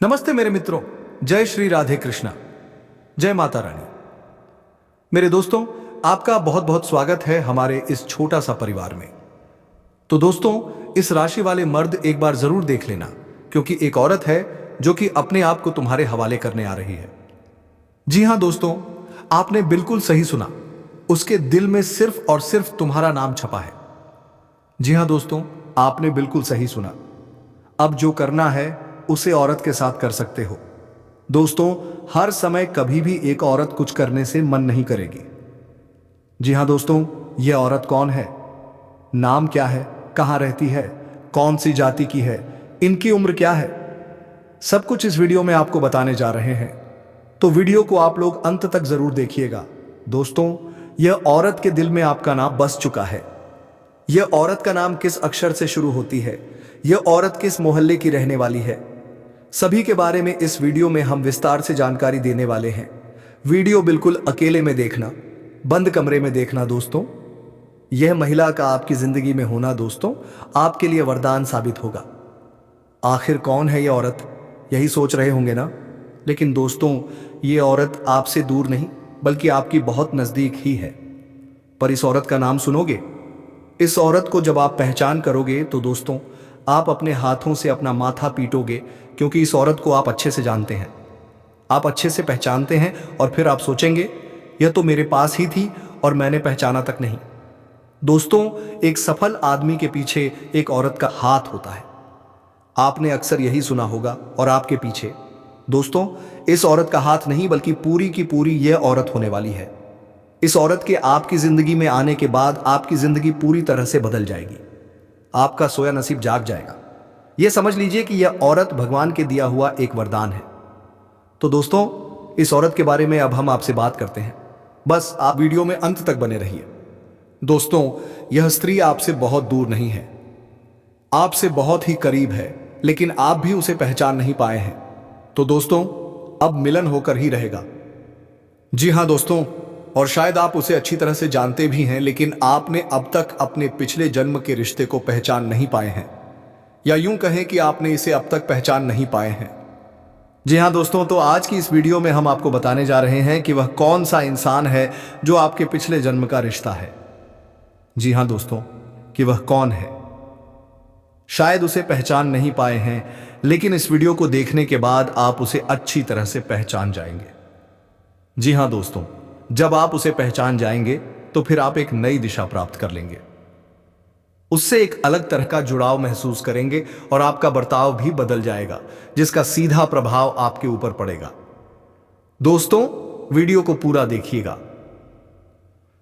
नमस्ते मेरे मित्रों। जय श्री राधे कृष्णा, जय माता रानी। मेरे दोस्तों, आपका बहुत बहुत स्वागत है हमारे इस छोटा सा परिवार में। तो दोस्तों, इस राशि वाले मर्द एक बार जरूर देख लेना, क्योंकि एक औरत है जो कि अपने आप को तुम्हारे हवाले करने आ रही है। जी हां दोस्तों, आपने बिल्कुल सही सुना। उसके दिल में सिर्फ और सिर्फ तुम्हारा नाम छपा है। जी हां दोस्तों, आपने बिल्कुल सही सुना। अब जो करना है उसे औरत के साथ कर सकते हो। दोस्तों, हर समय कभी भी एक औरत कुछ करने से मन नहीं करेगी। जी हां दोस्तों, यह औरत कौन है, नाम क्या है, कहां रहती है, कौन सी जाति की है, इनकी उम्र क्या है, सब कुछ इस वीडियो में आपको बताने जा रहे हैं। तो वीडियो को आप लोग अंत तक जरूर देखिएगा। दोस्तों, यह औरत के दिल में आपका नाम बस चुका है। यह औरत का नाम किस अक्षर से शुरू होती है, यह औरत किस मोहल्ले की रहने वाली है, सभी के बारे में इस वीडियो में हम विस्तार से जानकारी देने वाले हैं। वीडियो बिल्कुल अकेले में देखना, बंद कमरे में देखना। दोस्तों, यह महिला का आपकी जिंदगी में होना दोस्तों आपके लिए वरदान साबित होगा। आखिर कौन है यह औरत, यही सोच रहे होंगे ना। लेकिन दोस्तों, यह औरत आपसे दूर नहीं बल्कि आपकी बहुत नजदीक ही है। पर इस औरत का नाम सुनोगे, इस औरत को जब आप पहचान करोगे तो दोस्तों आप अपने हाथों से अपना माथा पीटोगे, क्योंकि इस औरत को आप अच्छे से जानते हैं, आप अच्छे से पहचानते हैं। और फिर आप सोचेंगे यह तो मेरे पास ही थी और मैंने पहचाना तक नहीं। दोस्तों, एक सफल आदमी के पीछे एक औरत का हाथ होता है। आपने अक्सर यही सुना होगा। और आपके पीछे दोस्तों इस औरत का हाथ नहीं बल्कि पूरी की पूरी यह औरत होने वाली है। इस औरत के आपकी जिंदगी में आने के बाद आपकी जिंदगी पूरी तरह से बदल जाएगी। आपका सोया नसीब जाग जाएगा। यह समझ लीजिए कि यह औरत भगवान के दिया हुआ एक वरदान है। तो दोस्तों, इस औरत के बारे में अब हम आपसे बात करते हैं। बस आप वीडियो में अंत तक बने रहिए। दोस्तों, यह स्त्री आपसे बहुत दूर नहीं है, आपसे बहुत ही करीब है, लेकिन आप भी उसे पहचान नहीं पाए हैं। तो दोस्तों, अब मिलन होकर ही रहेगा। जी हां दोस्तों, और शायद आप उसे अच्छी तरह से जानते भी हैं, लेकिन आपने अब तक अपने पिछले जन्म के रिश्ते को पहचान नहीं पाए हैं, या यूं कहें कि आपने इसे अब तक पहचान नहीं पाए हैं। जी हां दोस्तों, तो आज की इस वीडियो में हम आपको बताने जा रहे हैं कि वह कौन सा इंसान है जो आपके पिछले जन्म का रिश्ता है। जी हां दोस्तों, कि वह कौन है। शायद उसे पहचान नहीं पाए हैं, लेकिन इस वीडियो को देखने के बाद आप उसे अच्छी तरह से पहचान जाएंगे। जी हां दोस्तों, जब आप उसे पहचान जाएंगे तो फिर आप एक नई दिशा प्राप्त कर लेंगे, उससे एक अलग तरह का जुड़ाव महसूस करेंगे और आपका बर्ताव भी बदल जाएगा, जिसका सीधा प्रभाव आपके ऊपर पड़ेगा। दोस्तों, वीडियो को पूरा देखिएगा,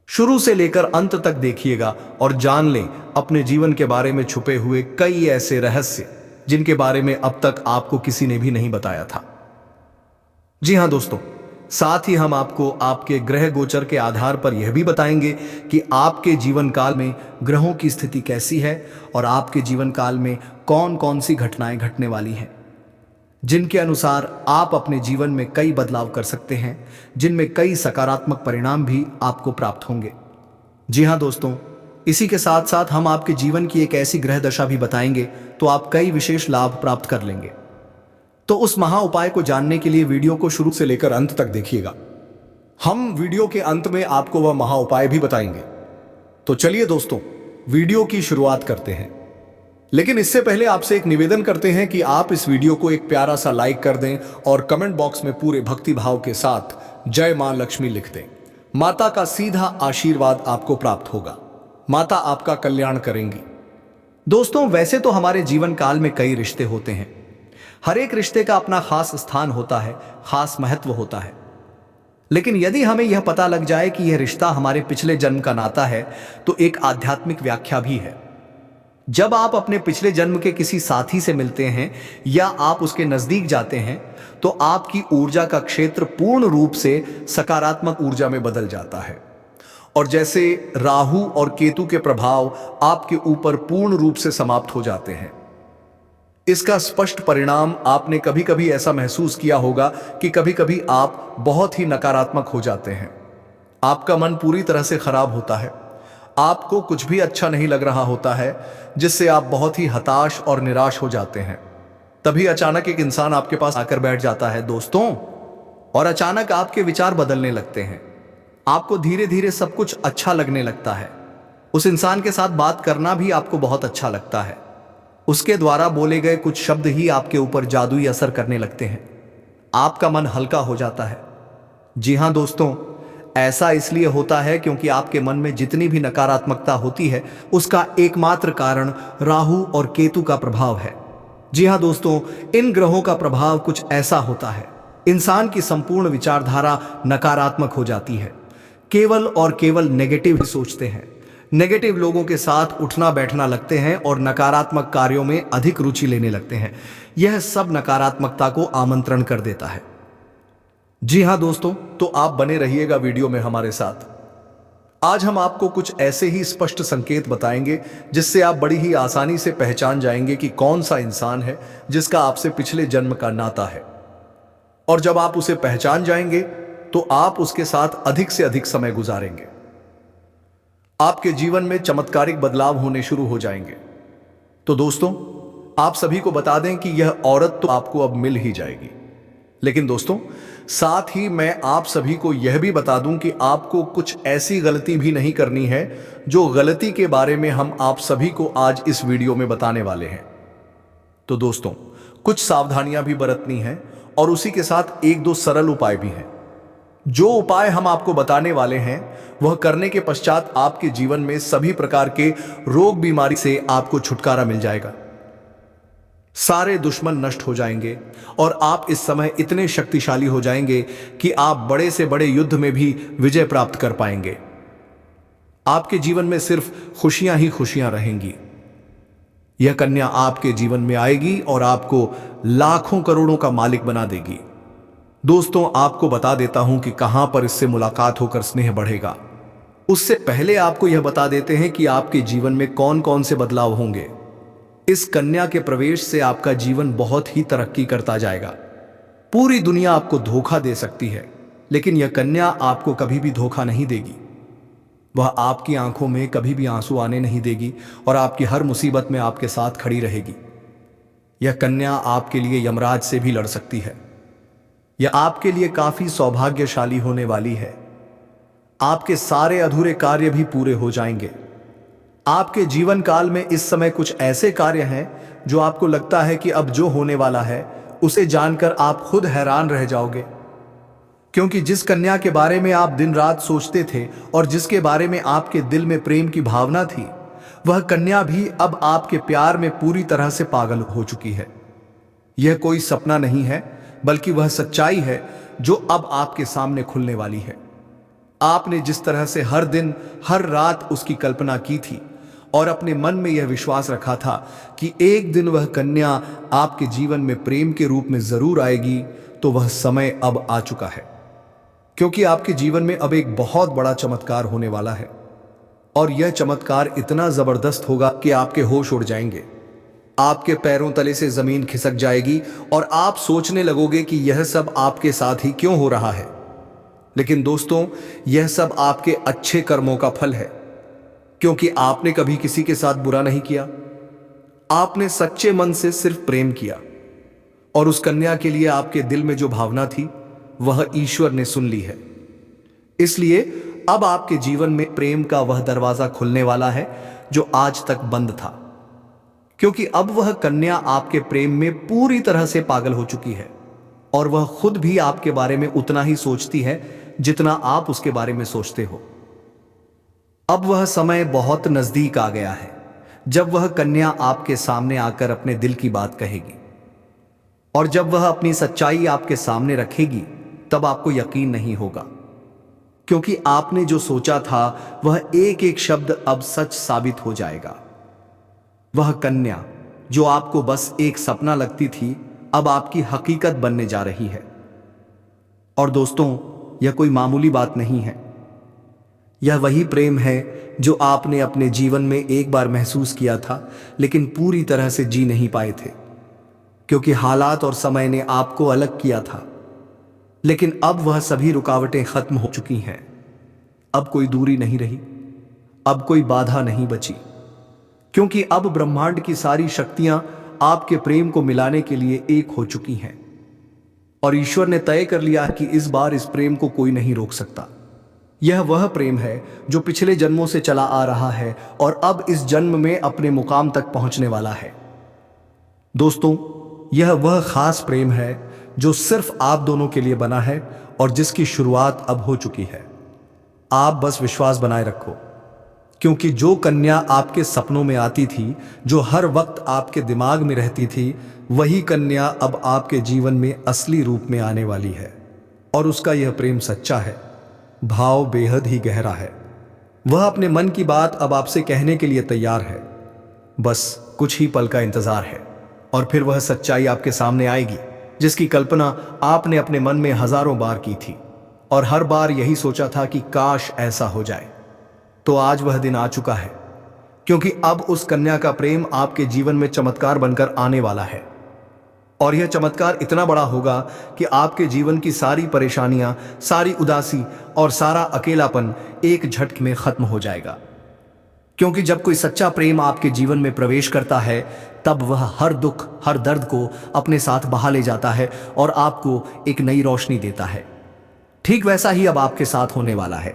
शुरू से लेकर अंत तक देखिएगा और जान लें अपने जीवन के बारे में छुपे हुए कई ऐसे रहस्य जिनके बारे में अब तक आपको किसी ने भी नहीं बताया था। जी हां दोस्तों, साथ ही हम आपको आपके ग्रह गोचर के आधार पर यह भी बताएंगे कि आपके जीवन काल में ग्रहों की स्थिति कैसी है और आपके जीवन काल में कौन कौन सी घटनाएं घटने वाली हैं, जिनके अनुसार आप अपने जीवन में कई बदलाव कर सकते हैं, जिनमें कई सकारात्मक परिणाम भी आपको प्राप्त होंगे। जी हां दोस्तों, इसी के साथ साथ हम आपके जीवन की एक ऐसी ग्रह दशा भी बताएंगे तो आप कई विशेष लाभ प्राप्त कर लेंगे। तो उस महा उपाय को जानने के लिए वीडियो को शुरू से लेकर अंत तक देखिएगा। हम वीडियो के अंत में आपको वह महा उपाय भी बताएंगे। तो चलिए दोस्तों, वीडियो की शुरुआत करते हैं। लेकिन इससे पहले आपसे एक निवेदन करते हैं कि आप इस वीडियो को एक प्यारा सा लाइक कर दें और कमेंट बॉक्स में पूरे भक्ति भाव के साथ जय मां लक्ष्मी लिख दें। माता का सीधा आशीर्वाद आपको प्राप्त होगा। माता आपका कल्याण करेंगी। दोस्तों, वैसे तो हमारे जीवन काल में कई रिश्ते होते हैं। हर एक रिश्ते का अपना खास स्थान होता है, खास महत्व होता है। लेकिन यदि हमें यह पता लग जाए कि यह रिश्ता हमारे पिछले जन्म का नाता है, तो एक आध्यात्मिक व्याख्या भी है। जब आप अपने पिछले जन्म के किसी साथी से मिलते हैं या आप उसके नजदीक जाते हैं, तो आपकी ऊर्जा का क्षेत्र पूर्ण रूप से सकारात्मक ऊर्जा में बदल जाता है। और जैसे राहु और केतु के प्रभाव आपके ऊपर पूर्ण रूप से समाप्त हो जाते हैं। इसका स्पष्ट परिणाम आपने कभी कभी ऐसा महसूस किया होगा कि कभी कभी आप बहुत ही नकारात्मक हो जाते हैं। आपका मन पूरी तरह से खराब होता है, आपको कुछ भी अच्छा नहीं लग रहा होता है, जिससे आप बहुत ही हताश और निराश हो जाते हैं। तभी अचानक एक इंसान आपके पास आकर बैठ जाता है दोस्तों, और अचानक आपके विचार बदलने लगते हैं। आपको धीरे धीरे सब कुछ अच्छा लगने लगता है। उस इंसान के साथ बात करना भी आपको बहुत अच्छा लगता है। उसके द्वारा बोले गए कुछ शब्द ही आपके ऊपर जादुई असर करने लगते हैं। आपका मन हल्का हो जाता है। जी हां दोस्तों, ऐसा इसलिए होता है क्योंकि आपके मन में जितनी भी नकारात्मकता होती है उसका एकमात्र कारण राहु और केतु का प्रभाव है। जी हां दोस्तों, इन ग्रहों का प्रभाव कुछ ऐसा होता है, इंसान की संपूर्ण विचारधारा नकारात्मक हो जाती है। केवल और केवल नेगेटिव ही सोचते हैं। नेगेटिव लोगों के साथ उठना बैठना लगते हैं और नकारात्मक कार्यों में अधिक रुचि लेने लगते हैं। यह सब नकारात्मकता को आमंत्रण कर देता है। जी हां दोस्तों, तो आप बने रहिएगा वीडियो में हमारे साथ। आज हम आपको कुछ ऐसे ही स्पष्ट संकेत बताएंगे जिससे आप बड़ी ही आसानी से पहचान जाएंगे कि कौन सा इंसान है जिसका आपसे पिछले जन्म का नाता है। और जब आप उसे पहचान जाएंगे तो आप उसके साथ अधिक से अधिक समय गुजारेंगे। आपके जीवन में चमत्कारिक बदलाव होने शुरू हो जाएंगे। तो दोस्तों, आप सभी को बता दें कि यह औरत तो आपको अब मिल ही जाएगी, लेकिन दोस्तों साथ ही मैं आप सभी को यह भी बता दूं कि आपको कुछ ऐसी गलती भी नहीं करनी है जो गलती के बारे में हम आप सभी को आज इस वीडियो में बताने वाले हैं। तो दोस्तों, कुछ सावधानियां भी बरतनी है और उसी के साथ एक दो सरल उपाय भी हैं। जो उपाय हम आपको बताने वाले हैं वह करने के पश्चात आपके जीवन में सभी प्रकार के रोग बीमारी से आपको छुटकारा मिल जाएगा। सारे दुश्मन नष्ट हो जाएंगे और आप इस समय इतने शक्तिशाली हो जाएंगे कि आप बड़े से बड़े युद्ध में भी विजय प्राप्त कर पाएंगे। आपके जीवन में सिर्फ खुशियां ही खुशियां रहेंगी। यह कन्या आपके जीवन में आएगी और आपको लाखों करोड़ों का मालिक बना देगी। दोस्तों, आपको बता देता हूं कि कहां पर इससे मुलाकात होकर स्नेह बढ़ेगा। उससे पहले आपको यह बता देते हैं कि आपके जीवन में कौन कौन से बदलाव होंगे। इस कन्या के प्रवेश से आपका जीवन बहुत ही तरक्की करता जाएगा। पूरी दुनिया आपको धोखा दे सकती है, लेकिन यह कन्या आपको कभी भी धोखा नहीं देगी। वह आपकी आंखों में कभी भी आंसू आने नहीं देगी और आपकी हर मुसीबत में आपके साथ खड़ी रहेगी। यह कन्या आपके लिए यमराज से भी लड़ सकती है। यह आपके लिए काफी सौभाग्यशाली होने वाली है। आपके सारे अधूरे कार्य भी पूरे हो जाएंगे। आपके जीवन काल में इस समय कुछ ऐसे कार्य हैं जो आपको लगता है कि अब जो होने वाला है उसे जानकर आप खुद हैरान रह जाओगे, क्योंकि जिस कन्या के बारे में आप दिन रात सोचते थे और जिसके बारे में आपके दिल में प्रेम की भावना थी, वह कन्या भी अब आपके प्यार में पूरी तरह से पागल हो चुकी है। यह कोई सपना नहीं है, बल्कि वह सच्चाई है जो अब आपके सामने खुलने वाली है। आपने जिस तरह से हर दिन हर रात उसकी कल्पना की थी और अपने मन में यह विश्वास रखा था कि एक दिन वह कन्या आपके जीवन में प्रेम के रूप में जरूर आएगी, तो वह समय अब आ चुका है। क्योंकि आपके जीवन में अब एक बहुत बड़ा चमत्कार होने वाला है और यह चमत्कार इतना जबरदस्त होगा कि आपके होश उड़ जाएंगे। आपके पैरों तले से जमीन खिसक जाएगी और आप सोचने लगोगे कि यह सब आपके साथ ही क्यों हो रहा है। लेकिन दोस्तों, यह सब आपके अच्छे कर्मों का फल है, क्योंकि आपने कभी किसी के साथ बुरा नहीं किया। आपने सच्चे मन से सिर्फ प्रेम किया और उस कन्या के लिए आपके दिल में जो भावना थी वह ईश्वर ने सुन ली है। इसलिए अब आपके जीवन में प्रेम का वह दरवाजा खुलने वाला है जो आज तक बंद था, क्योंकि अब वह कन्या आपके प्रेम में पूरी तरह से पागल हो चुकी है और वह खुद भी आपके बारे में उतना ही सोचती है जितना आप उसके बारे में सोचते हो। अब वह समय बहुत नजदीक आ गया है जब वह कन्या आपके सामने आकर अपने दिल की बात कहेगी, और जब वह अपनी सच्चाई आपके सामने रखेगी तब आपको यकीन नहीं होगा, क्योंकि आपने जो सोचा था वह एक एक शब्द अब सच साबित हो जाएगा। वह कन्या जो आपको बस एक सपना लगती थी अब आपकी हकीकत बनने जा रही है। और दोस्तों, यह कोई मामूली बात नहीं है। यह वही प्रेम है जो आपने अपने जीवन में एक बार महसूस किया था, लेकिन पूरी तरह से जी नहीं पाए थे, क्योंकि हालात और समय ने आपको अलग किया था। लेकिन अब वह सभी रुकावटें खत्म हो चुकी हैं। अब कोई दूरी नहीं रही, अब कोई बाधा नहीं बची, क्योंकि अब ब्रह्मांड की सारी शक्तियां आपके प्रेम को मिलाने के लिए एक हो चुकी हैं। और ईश्वर ने तय कर लिया कि इस बार इस प्रेम को कोई नहीं रोक सकता। यह वह प्रेम है जो पिछले जन्मों से चला आ रहा है और अब इस जन्म में अपने मुकाम तक पहुंचने वाला है। दोस्तों, यह वह खास प्रेम है जो सिर्फ आप दोनों के लिए बना है और जिसकी शुरुआत अब हो चुकी है। आप बस विश्वास बनाए रखो, क्योंकि जो कन्या आपके सपनों में आती थी, जो हर वक्त आपके दिमाग में रहती थी, वही कन्या अब आपके जीवन में असली रूप में आने वाली है। और उसका यह प्रेम सच्चा है, भाव बेहद ही गहरा है। वह अपने मन की बात अब आपसे कहने के लिए तैयार है। बस कुछ ही पल का इंतजार है और फिर वह सच्चाई आपके सामने आएगी जिसकी कल्पना आपने अपने मन में हजारों बार की थी और हर बार यही सोचा था कि काश ऐसा हो जाए। तो आज वह दिन आ चुका है, क्योंकि अब उस कन्या का प्रेम आपके जीवन में चमत्कार बनकर आने वाला है। और यह चमत्कार इतना बड़ा होगा कि आपके जीवन की सारी परेशानियां, सारी उदासी और सारा अकेलापन एक झटके में खत्म हो जाएगा। क्योंकि जब कोई सच्चा प्रेम आपके जीवन में प्रवेश करता है, तब वह हर दुख, हर दर्द को अपने साथ बहा ले जाता है और आपको एक नई रोशनी देता है। ठीक वैसा ही अब आपके साथ होने वाला है,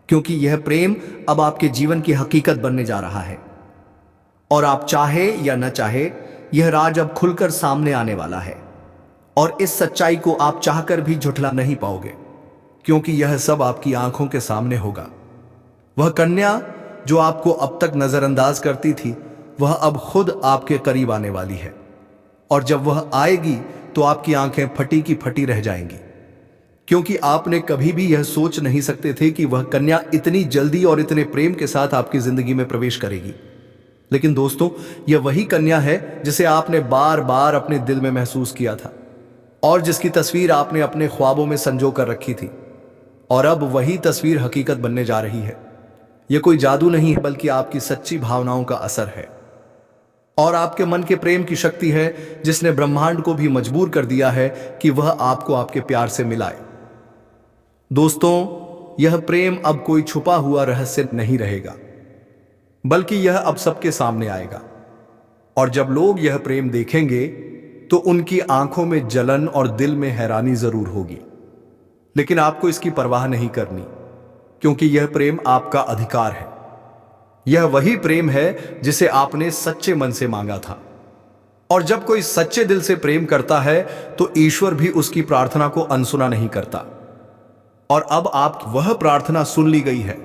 क्योंकि यह प्रेम अब आपके जीवन की हकीकत बनने जा रहा है। और आप चाहे या न चाहे, यह राज अब खुलकर सामने आने वाला है। और इस सच्चाई को आप चाहकर भी झुठला नहीं पाओगे, क्योंकि यह सब आपकी आंखों के सामने होगा। वह कन्या जो आपको अब तक नजरअंदाज करती थी, वह अब खुद आपके करीब आने वाली है। और जब वह आएगी तो आपकी आंखें फटी की फटी रह जाएंगी, क्योंकि आपने कभी भी यह सोच नहीं सकते थे कि वह कन्या इतनी जल्दी और इतने प्रेम के साथ आपकी जिंदगी में प्रवेश करेगी। लेकिन दोस्तों, यह वही कन्या है जिसे आपने बार बार अपने दिल में महसूस किया था और जिसकी तस्वीर आपने अपने ख्वाबों में संजो कर रखी थी। और अब वही तस्वीर हकीकत बनने जा रही है। यह कोई जादू नहीं है, बल्कि आपकी सच्ची भावनाओं का असर है और आपके मन के प्रेम की शक्ति है, जिसने ब्रह्मांड को भी मजबूर कर दिया है कि वह आपको आपके प्यार से मिलाए। दोस्तों, यह प्रेम अब कोई छुपा हुआ रहस्य नहीं रहेगा, बल्कि यह अब सबके सामने आएगा। और जब लोग यह प्रेम देखेंगे तो उनकी आंखों में जलन और दिल में हैरानी जरूर होगी, लेकिन आपको इसकी परवाह नहीं करनी, क्योंकि यह प्रेम आपका अधिकार है। यह वही प्रेम है जिसे आपने सच्चे मन से मांगा था। और जब कोई सच्चे दिल से प्रेम करता है तो ईश्वर भी उसकी प्रार्थना को अनसुना नहीं करता। और अब आप वह प्रार्थना सुन ली गई है।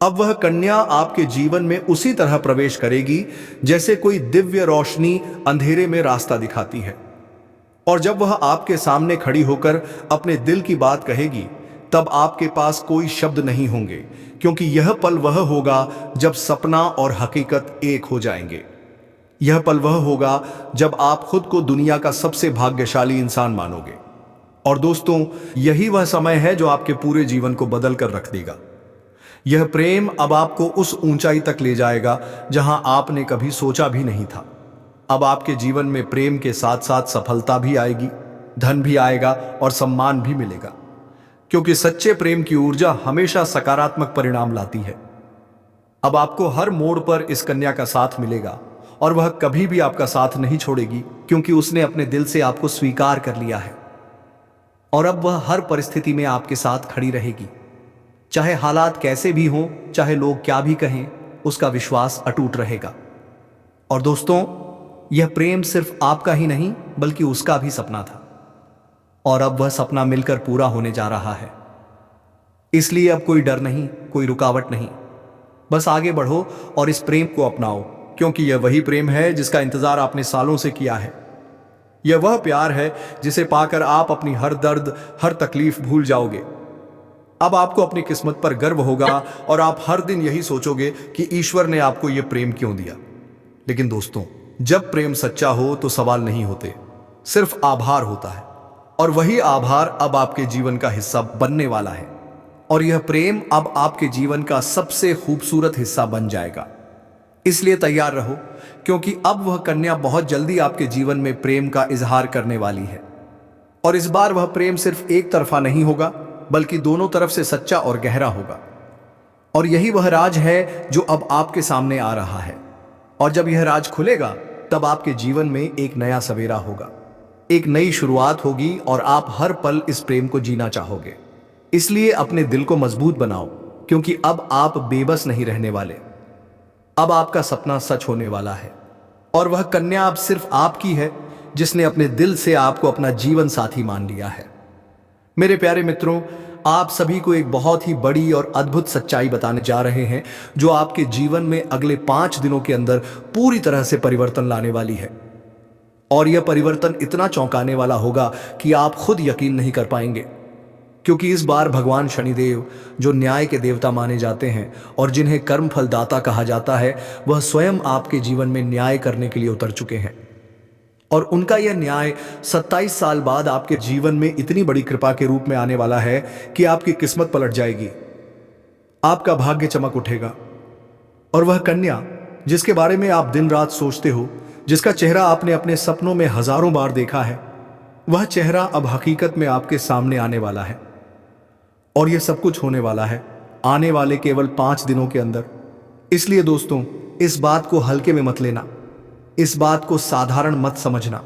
अब वह कन्या आपके जीवन में उसी तरह प्रवेश करेगी जैसे कोई दिव्य रोशनी अंधेरे में रास्ता दिखाती है। और जब वह आपके सामने खड़ी होकर अपने दिल की बात कहेगी, तब आपके पास कोई शब्द नहीं होंगे, क्योंकि यह पल वह होगा जब सपना और हकीकत एक हो जाएंगे। यह पल वह होगा जब आप खुद को दुनिया का सबसे भाग्यशाली इंसान मानोगे। और दोस्तों, यही वह समय है जो आपके पूरे जीवन को बदल कर रख देगा। यह प्रेम अब आपको उस ऊंचाई तक ले जाएगा जहां आपने कभी सोचा भी नहीं था। अब आपके जीवन में प्रेम के साथ साथ सफलता भी आएगी, धन भी आएगा और सम्मान भी मिलेगा, क्योंकि सच्चे प्रेम की ऊर्जा हमेशा सकारात्मक परिणाम लाती है। अब आपको हर मोड़ पर इस कन्या का साथ मिलेगा और वह कभी भी आपका साथ नहीं छोड़ेगी, क्योंकि उसने अपने दिल से आपको स्वीकार कर लिया है। और अब वह हर परिस्थिति में आपके साथ खड़ी रहेगी, चाहे हालात कैसे भी हों, चाहे लोग क्या भी कहें, उसका विश्वास अटूट रहेगा। और दोस्तों, यह प्रेम सिर्फ आपका ही नहीं बल्कि उसका भी सपना था, और अब वह सपना मिलकर पूरा होने जा रहा है। इसलिए अब कोई डर नहीं, कोई रुकावट नहीं, बस आगे बढ़ो और इस प्रेम को अपनाओ, क्योंकि यह वही प्रेम है जिसका इंतजार आपने सालों से किया है। यह वह प्यार है जिसे पाकर आप अपनी हर दर्द, हर तकलीफ भूल जाओगे। अब आपको अपनी किस्मत पर गर्व होगा और आप हर दिन यही सोचोगे कि ईश्वर ने आपको यह प्रेम क्यों दिया। लेकिन दोस्तों, जब प्रेम सच्चा हो तो सवाल नहीं होते, सिर्फ आभार होता है। और वही आभार अब आपके जीवन का हिस्सा बनने वाला है। और यह प्रेम अब आपके जीवन का सबसे खूबसूरत हिस्सा बन जाएगा। इसलिए तैयार रहो, क्योंकि अब वह कन्या बहुत जल्दी आपके जीवन में प्रेम का इजहार करने वाली है। और इस बार वह प्रेम सिर्फ एक तरफा नहीं होगा, बल्कि दोनों तरफ से सच्चा और गहरा होगा। और यही वह राज है जो अब आपके सामने आ रहा है। और जब यह राज खुलेगा तब आपके जीवन में एक नया सवेरा होगा, एक नई शुरुआत होगी और आप हर पल इस प्रेम को जीना चाहोगे। इसलिए अपने दिल को मजबूत बनाओ, क्योंकि अब आप बेबस नहीं रहने वाले। अब आपका सपना सच होने वाला है और वह कन्या अब सिर्फ आपकी है, जिसने अपने दिल से आपको अपना जीवन साथी मान लिया है। मेरे प्यारे मित्रों, आप सभी को एक बहुत ही बड़ी और अद्भुत सच्चाई बताने जा रहे हैं, जो आपके जीवन में अगले 5 दिनों के अंदर पूरी तरह से परिवर्तन लाने वाली है। और यह परिवर्तन इतना चौंकाने वाला होगा कि आप खुद यकीन नहीं कर पाएंगे, क्योंकि इस बार भगवान शनिदेव, जो न्याय के देवता माने जाते हैं और जिन्हें कर्म फलदाता कहा जाता है, वह स्वयं आपके जीवन में न्याय करने के लिए उतर चुके हैं। और उनका यह न्याय 27 साल बाद आपके जीवन में इतनी बड़ी कृपा के रूप में आने वाला है कि आपकी किस्मत पलट जाएगी, आपका भाग्य चमक उठेगा। और वह कन्या जिसके बारे में आप दिन रात सोचते हो, जिसका चेहरा आपने अपने सपनों में हजारों बार देखा है, वह चेहरा अब हकीकत में आपके सामने आने वाला है। और यह सब कुछ होने वाला है आने वाले केवल 5 दिनों के अंदर। इसलिए दोस्तों, इस बात को हल्के में मत लेना, इस बात को साधारण मत समझना,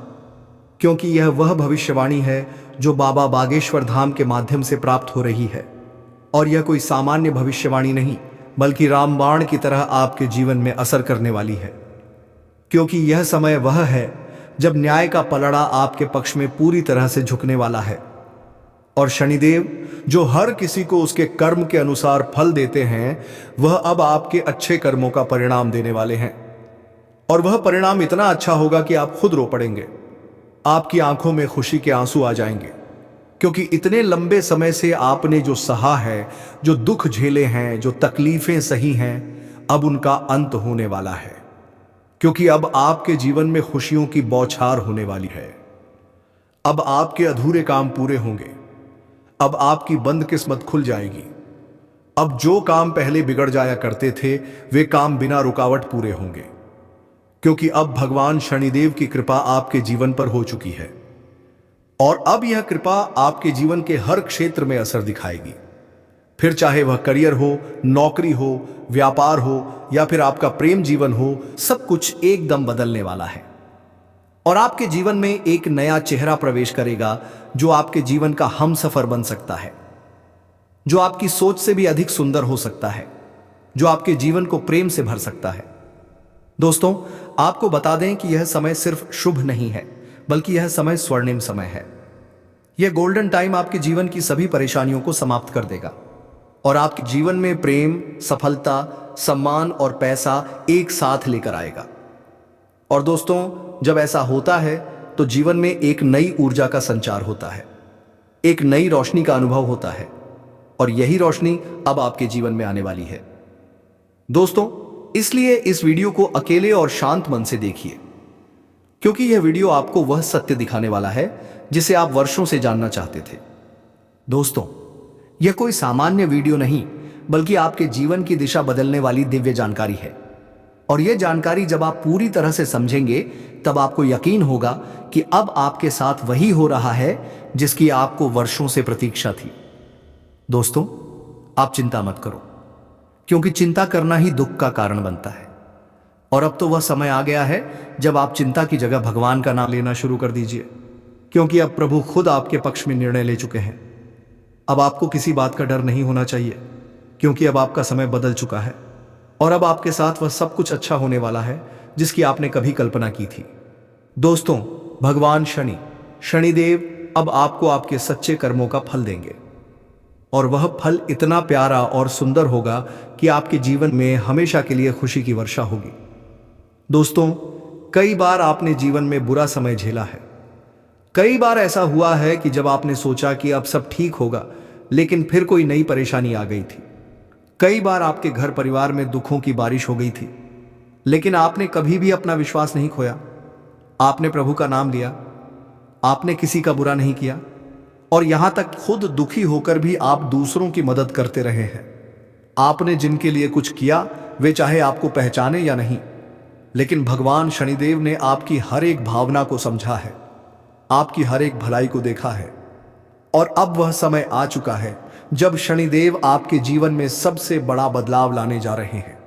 क्योंकि यह वह भविष्यवाणी है जो बाबा बागेश्वर धाम के माध्यम से प्राप्त हो रही है। और यह कोई सामान्य भविष्यवाणी नहीं, बल्कि रामबाण की तरह आपके जीवन में असर करने वाली है। क्योंकि यह समय वह है जब न्याय का पलड़ा आपके पक्ष में पूरी तरह से झुकने वाला है। और शनिदेव, जो हर किसी को उसके कर्म के अनुसार फल देते हैं, वह अब आपके अच्छे कर्मों का परिणाम देने वाले हैं। और वह परिणाम इतना अच्छा होगा कि आप खुद रो पड़ेंगे, आपकी आंखों में खुशी के आंसू आ जाएंगे, क्योंकि इतने लंबे समय से आपने जो सहा है, जो दुख झेले हैं, जो तकलीफें सही हैं, अब उनका अंत होने वाला है। क्योंकि अब आपके जीवन में खुशियों की बौछार होने वाली है। अब आपके अधूरे काम पूरे होंगे, अब आपकी बंद किस्मत खुल जाएगी। अब जो काम पहले बिगड़ जाया करते थे, वे काम बिना रुकावट पूरे होंगे, क्योंकि अब भगवान शनिदेव की कृपा आपके जीवन पर हो चुकी है। और अब यह कृपा आपके जीवन के हर क्षेत्र में असर दिखाएगी, फिर चाहे वह करियर हो, नौकरी हो, व्यापार हो या फिर आपका प्रेम जीवन हो, सब कुछ एकदम बदलने वाला है। और आपके जीवन में एक नया चेहरा प्रवेश करेगा, जो आपके जीवन का हमसफर बन सकता है, जो आपकी सोच से भी अधिक सुंदर हो सकता है, जो आपके जीवन को प्रेम से भर सकता है। दोस्तों, आपको बता दें कि यह समय सिर्फ शुभ नहीं है, बल्कि यह समय स्वर्णिम समय है। यह गोल्डन टाइम आपके जीवन की सभी परेशानियों को समाप्त कर देगा और आपके जीवन में प्रेम, सफलता, सम्मान और पैसा एक साथ लेकर आएगा। और दोस्तों, जब ऐसा होता है तो जीवन में एक नई ऊर्जा का संचार होता है, एक नई रोशनी का अनुभव होता है, और यही रोशनी अब आपके जीवन में आने वाली है। दोस्तों, इसलिए इस वीडियो को अकेले और शांत मन से देखिए, क्योंकि यह वीडियो आपको वह सत्य दिखाने वाला है जिसे आप वर्षों से जानना चाहते थे। दोस्तों, यह कोई सामान्य वीडियो नहीं, बल्कि आपके जीवन की दिशा बदलने वाली दिव्य जानकारी है। और यह जानकारी जब आप पूरी तरह से समझेंगे, तब आपको यकीन होगा कि अब आपके साथ वही हो रहा है जिसकी आपको वर्षों से प्रतीक्षा थी। दोस्तों, आप चिंता मत करो, क्योंकि चिंता करना ही दुख का कारण बनता है। और अब तो वह समय आ गया है जब आप चिंता की जगह भगवान का नाम लेना शुरू कर दीजिए, क्योंकि अब प्रभु खुद आपके पक्ष में निर्णय ले चुके हैं। अब आपको किसी बात का डर नहीं होना चाहिए, क्योंकि अब आपका समय बदल चुका है और अब आपके साथ वह सब कुछ अच्छा होने वाला है जिसकी आपने कभी कल्पना की थी। दोस्तों, भगवान शनिदेव अब आपको आपके सच्चे कर्मों का फल देंगे, और वह फल इतना प्यारा और सुंदर होगा कि आपके जीवन में हमेशा के लिए खुशी की वर्षा होगी। दोस्तों, कई बार आपने जीवन में बुरा समय झेला है। कई बार ऐसा हुआ है कि जब आपने सोचा कि अब सब ठीक होगा, लेकिन फिर कोई नई परेशानी आ गई थी। कई बार आपके घर परिवार में दुखों की बारिश हो गई थी, लेकिन आपने कभी भी अपना विश्वास नहीं खोया। आपने प्रभु का नाम लिया, आपने किसी का बुरा नहीं किया, और यहां तक खुद दुखी होकर भी आप दूसरों की मदद करते रहे हैं। आपने जिनके लिए कुछ किया, वे चाहे आपको पहचाने या नहीं, लेकिन भगवान शनिदेव ने आपकी हर एक भावना को समझा है, आपकी हर एक भलाई को देखा है। और अब वह समय आ चुका है जब शनिदेव आपके जीवन में सबसे बड़ा बदलाव लाने जा रहे हैं।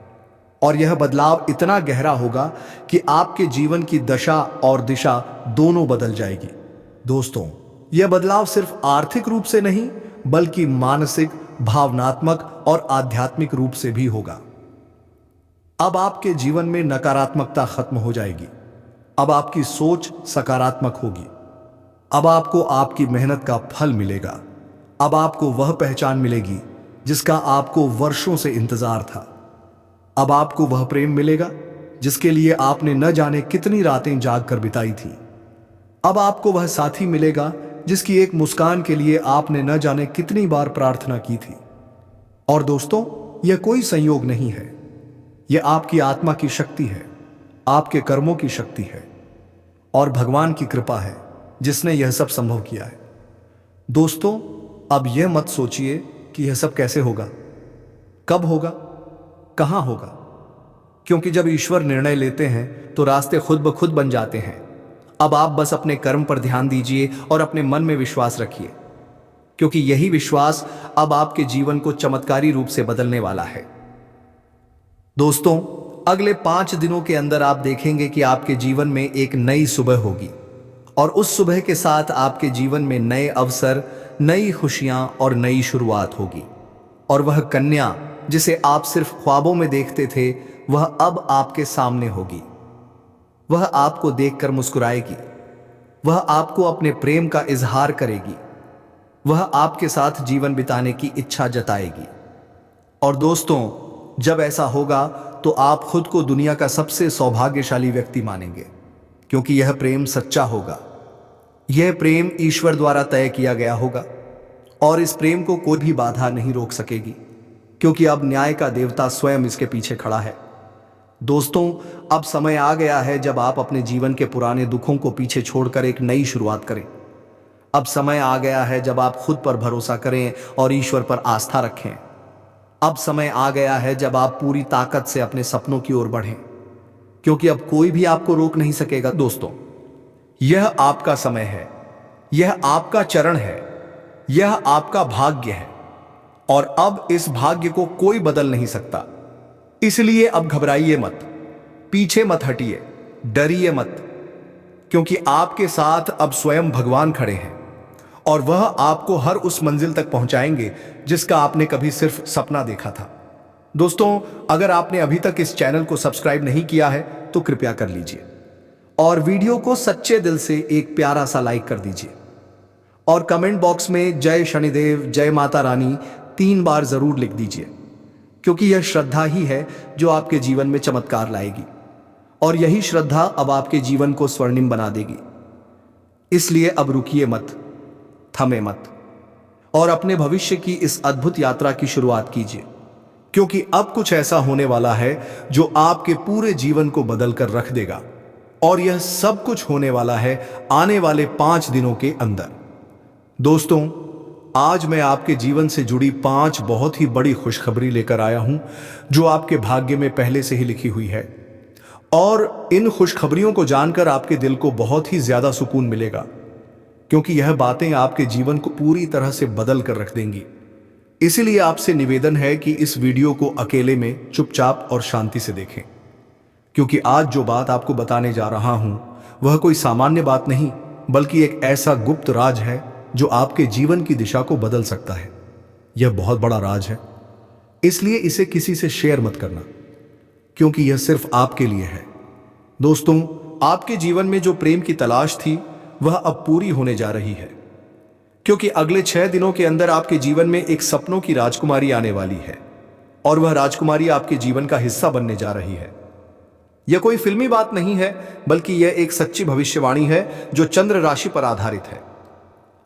और यह बदलाव इतना गहरा होगा कि आपके जीवन की दशा और दिशा दोनों बदल जाएगी। दोस्तों, यह बदलाव सिर्फ आर्थिक रूप से नहीं बल्कि मानसिक, भावनात्मक और आध्यात्मिक रूप से भी होगा। अब आपके जीवन में नकारात्मकता खत्म हो जाएगी। अब आपकी सोच सकारात्मक होगी। अब आपको आपकी मेहनत का फल मिलेगा। अब आपको वह पहचान मिलेगी जिसका आपको वर्षों से इंतजार था। अब आपको वह प्रेम मिलेगा जिसके लिए आपने न जाने कितनी रातें जाग कर बिताई थी। अब आपको वह साथी मिलेगा जिसकी एक मुस्कान के लिए आपने न जाने कितनी बार प्रार्थना की थी। और दोस्तों, यह कोई संयोग नहीं है, यह आपकी आत्मा की शक्ति है, आपके कर्मों की शक्ति है और भगवान की कृपा है जिसने यह सब संभव किया है। दोस्तों, अब यह मत सोचिए कि यह सब कैसे होगा, कब होगा, कहां होगा, क्योंकि जब ईश्वर निर्णय लेते हैं तो रास्ते खुद ब खुद बन जाते हैं। अब आप बस अपने कर्म पर ध्यान दीजिए और अपने मन में विश्वास रखिए, क्योंकि यही विश्वास अब आपके जीवन को चमत्कारी रूप से बदलने वाला है। दोस्तों, अगले 5 दिनों के अंदर आप देखेंगे कि आपके जीवन में एक नई सुबह होगी और उस सुबह के साथ आपके जीवन में नए अवसर, नई खुशियां और नई शुरुआत होगी। और वह कन्या जिसे आप सिर्फ ख्वाबों में देखते थे, वह अब आपके सामने होगी। वह आपको देखकर मुस्कुराएगी, वह आपको अपने प्रेम का इजहार करेगी, वह आपके साथ जीवन बिताने की इच्छा जताएगी। और दोस्तों, जब ऐसा होगा तो आप खुद को दुनिया का सबसे सौभाग्यशाली व्यक्ति मानेंगे, क्योंकि यह प्रेम सच्चा होगा। यह प्रेम ईश्वर द्वारा तय किया गया होगा और इस प्रेम को कोई भी बाधा नहीं रोक सकेगी, क्योंकि अब न्याय का देवता स्वयं इसके पीछे खड़ा है। दोस्तों, अब समय आ गया है जब आप अपने जीवन के पुराने दुखों को पीछे छोड़कर एक नई शुरुआत करें। अब समय आ गया है जब आप खुद पर भरोसा करें और ईश्वर पर आस्था रखें। अब समय आ गया है जब आप पूरी ताकत से अपने सपनों की ओर बढ़ें, क्योंकि अब कोई भी आपको रोक नहीं सकेगा। दोस्तों, यह आपका समय है, यह आपका चरण है, यह आपका भाग्य है और अब इस भाग्य को कोई बदल नहीं सकता। इसलिए अब घबराइए मत, पीछे मत हटिए, डरिए मत, क्योंकि आपके साथ अब स्वयं भगवान खड़े हैं और वह आपको हर उस मंजिल तक पहुंचाएंगे जिसका आपने कभी सिर्फ सपना देखा था। दोस्तों, अगर आपने अभी तक इस चैनल को सब्सक्राइब नहीं किया है तो कृपया कर लीजिए और वीडियो को सच्चे दिल से एक प्यारा सा लाइक कर दीजिए और कमेंट बॉक्स में जय शनिदेव, जय माता रानी 3 बार जरूर लिख दीजिए, क्योंकि यह श्रद्धा ही है जो आपके जीवन में चमत्कार लाएगी और यही श्रद्धा अब आपके जीवन को स्वर्णिम बना देगी। इसलिए अब रुकिए मत, थमे मत और अपने भविष्य की इस अद्भुत यात्रा की शुरुआत कीजिए, क्योंकि अब कुछ ऐसा होने वाला है जो आपके पूरे जीवन को बदल कर रख देगा। और यह सब कुछ होने वाला है आने वाले 5 दिनों के अंदर। दोस्तों, आज मैं आपके जीवन से जुड़ी 5 बहुत ही बड़ी खुशखबरी लेकर आया हूं जो आपके भाग्य में पहले से ही लिखी हुई है और इन खुशखबरियों को जानकर आपके दिल को बहुत ही ज्यादा सुकून मिलेगा, क्योंकि यह बातें आपके जीवन को पूरी तरह से बदल कर रख देंगी। इसीलिए आपसे निवेदन है कि इस वीडियो को अकेले में चुपचाप और शांति से देखें, क्योंकि आज जो बात आपको बताने जा रहा हूं वह कोई सामान्य बात नहीं बल्कि एक ऐसा गुप्त राज है जो आपके जीवन की दिशा को बदल सकता है। यह बहुत बड़ा राज है, इसलिए इसे किसी से शेयर मत करना, क्योंकि यह सिर्फ आपके लिए है। दोस्तों, आपके जीवन में जो प्रेम की तलाश थी वह अब पूरी होने जा रही है, क्योंकि अगले 6 दिनों के अंदर आपके जीवन में एक सपनों की राजकुमारी आने वाली है और वह राजकुमारी आपके जीवन का हिस्सा बनने जा रही है। यह कोई फिल्मी बात नहीं है बल्कि यह एक सच्ची भविष्यवाणी है जो चंद्र राशि पर आधारित है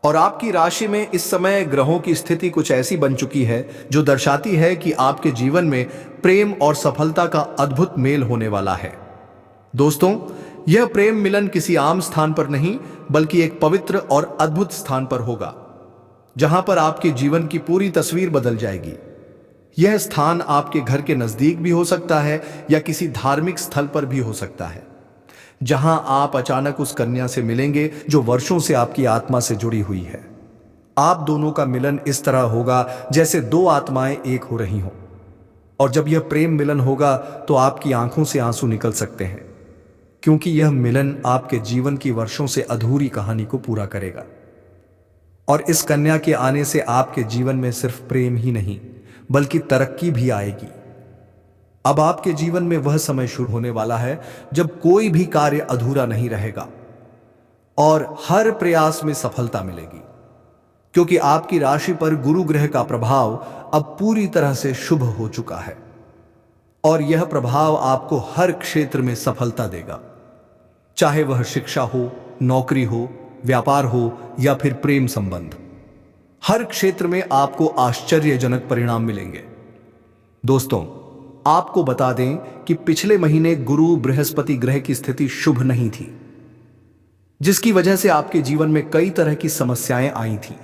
और आपकी राशि में इस समय ग्रहों की स्थिति कुछ ऐसी बन चुकी है जो दर्शाती है कि आपके जीवन में प्रेम और सफलता का अद्भुत मेल होने वाला है। दोस्तों, यह प्रेम मिलन किसी आम स्थान पर नहीं बल्कि एक पवित्र और अद्भुत स्थान पर होगा, जहां पर आपके जीवन की पूरी तस्वीर बदल जाएगी। यह स्थान आपके घर के नजदीक भी हो सकता है या किसी धार्मिक स्थल पर भी हो सकता है, जहां आप अचानक उस कन्या से मिलेंगे जो वर्षों से आपकी आत्मा से जुड़ी हुई है। आप दोनों का मिलन इस तरह होगा जैसे 2 आत्माएं एक हो रही हों और जब यह प्रेम मिलन होगा तो आपकी आंखों से आंसू निकल सकते हैं, क्योंकि यह मिलन आपके जीवन की वर्षों से अधूरी कहानी को पूरा करेगा। और इस कन्या के आने से आपके जीवन में सिर्फ प्रेम ही नहीं बल्कि तरक्की भी आएगी। अब आपके जीवन में वह समय शुरू होने वाला है जब कोई भी कार्य अधूरा नहीं रहेगा और हर प्रयास में सफलता मिलेगी, क्योंकि आपकी राशि पर गुरु ग्रह का प्रभाव अब पूरी तरह से शुभ हो चुका है और यह प्रभाव आपको हर क्षेत्र में सफलता देगा, चाहे वह शिक्षा हो, नौकरी हो, व्यापार हो या फिर प्रेम संबंध। हर क्षेत्र में आपको आश्चर्यजनक परिणाम मिलेंगे। दोस्तों, आपको बता दें कि पिछले महीने गुरु बृहस्पति ग्रह की स्थिति शुभ नहीं थी, जिसकी वजह से आपके जीवन में कई तरह की समस्याएं आई थी।